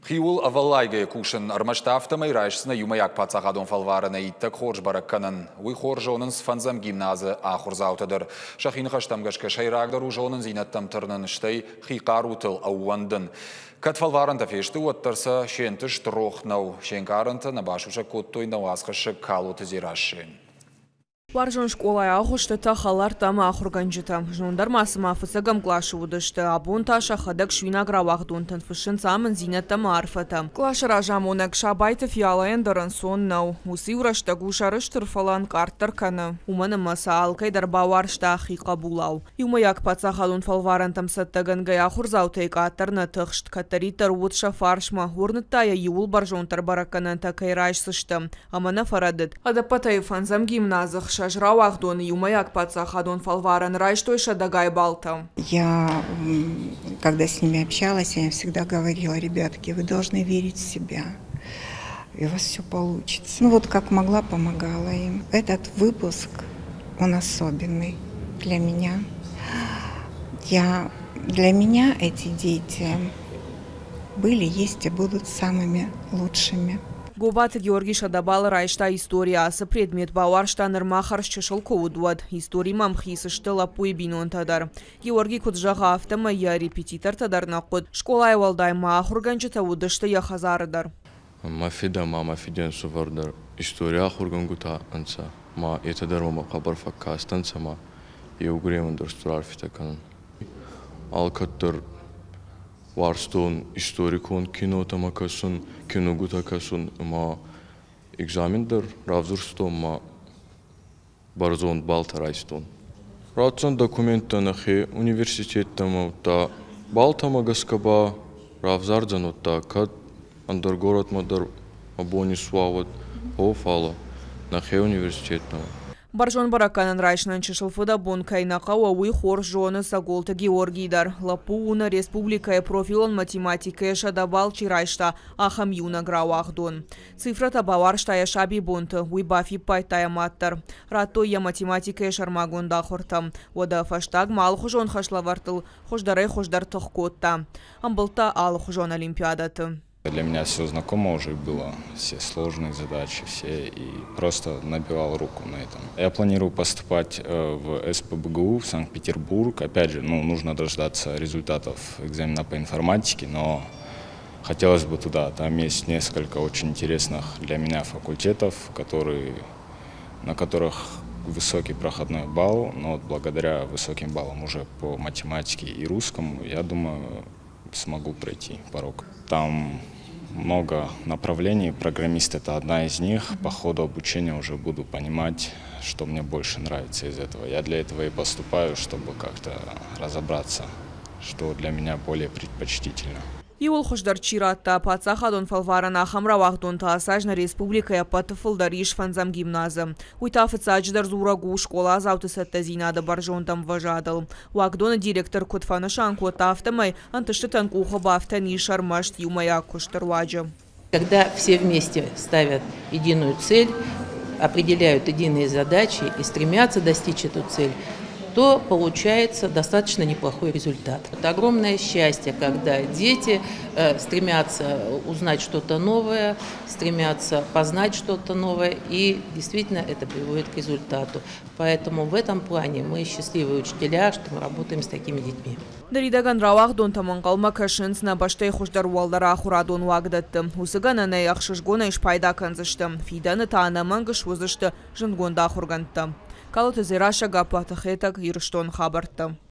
Хиул авалайга кушын армаштафтамай райшсына юмаяк пацағадон фалварына иттік хорж баракканын. Уй хоржы оның сфанзам гимназы ахурзаутыдыр. Шахины қаштамгашка шайрагдар ужоның зинаттам тұрнын іштай хиқар утыл ауандын. Кат фалварында фешті оттарса шентіш трохнау. Шенкарынты набашуша коттойна уасқашы калуты зирашын. Варжон школа ахушты тахалар тама ахурганжита. Жондармасы мафысыгам клашы удышты. Абун таша хадак швинагра вахдунтын фышын самын зинеттама арфата. Клашы ражамонак шабайты фиалайындырын соннау. Усы урашта гушарыштыр фалан карттыр каны. Уманы маса алкайдар баваршта ахиқа булау. Юмаяк пацахадун фалваран тамсаттаган гай ахурзаутайк аттарны тықшт катаритар утша фаршма. Урныттая юл баржонтар бараканан такай райшсышты. Амана фарадыд. Адапатай фанзам гимназах Шажрау ахдон юмаяк пацахадон фалваран райштойша дагай балта. Я, когда с ними общалась, я им всегда говорила: ребятки, вы должны верить в себя, и у вас все получится. Ну вот как могла, помогала им. Этот выпуск, он особенный для меня. Для меня эти дети были, есть и будут самыми лучшими. Губат Георгий Шадабал райшта историясы предмет бауаршта нырмахаршчы шылковудуад. Истории мамхисышты лапуй бинон тадар. Георгий куджаға автома я репетитор тадарна куд. Школа айвалдай махурганчы тавудышты яхазарыдар. Мафида мафиден сувардар. История ахургангута анца. Ма етадарма қабар факкастанца ма еугремандыр стурарфитакан. Алкаттыр Варстон историкон кино тамакасын, киногутакасын, ма экзамендер равзурстон, ма барзон балтарайстон. Ратсан документтанахи университеттама та балтамагаскаба равзардзано та кад андергород мадар абонисвават офала нахе университеттама. Баржон бараканан райшнан чешылфыда бон кайнақа уауи хор жоны саголты Георгийдар. Лапууна республикая профилон математикая шадабал чирайшта ахам юна грау ахдон. Цифра табаваршта я шаби бонты, уи бафи пайтая маттар. Рато я математикая шармагон дахортам. Ода фаштаг мал хужон хашлавартыл, хождарай хождар тохкотта. Амбылта ал хужон олимпиадаты. Для меня все знакомо уже было, все сложные задачи, все, и просто набивал руку на этом. Я планирую поступать в СПбГУ в Санкт-Петербург. Опять же, нужно дождаться результатов экзамена по информатике, но хотелось бы туда. Там есть несколько очень интересных для меня факультетов, на которых высокий проходной балл, но благодаря высоким баллам уже по математике и русскому, я думаю, смогу пройти порог. Там много направлений, программист — это одна из них. По ходу обучения уже буду понимать, что мне больше нравится из этого. Я для этого и поступаю, чтобы как-то разобраться, что для меня более предпочтительно. Иол хождар чиратта пацахадон фалварана хамравахдон таасажна республикая патыфылдар иш фанзам гимназы. Уйтафыцадждар зурагу школа заутысатта зинада баржонтам важадал. Уагдона директор Котфанашан Котафтамай антыштытан кухабафтан ишармашт юмая куштарваджа. Когда все вместе ставят единую цель, определяют единые задачи и стремятся достичь эту цель, то получается достаточно неплохой результат. Это огромное счастье, когда дети стремятся узнать что-то новое, стремятся познать что-то новое, и действительно это приводит к результату. Поэтому в этом плане мы счастливые учителя, что мы работаем с такими детьми. Даридаган равахдон таманкалма кашынс на баштай хуждар уалдара ахурадон уагдатты. Усыгана на яхшышгона иш пайда канзышты. Фиданы таанамангыш вузышты жынгонда ахурганты. Калуты зираша гапатахетак ирштон хабарты.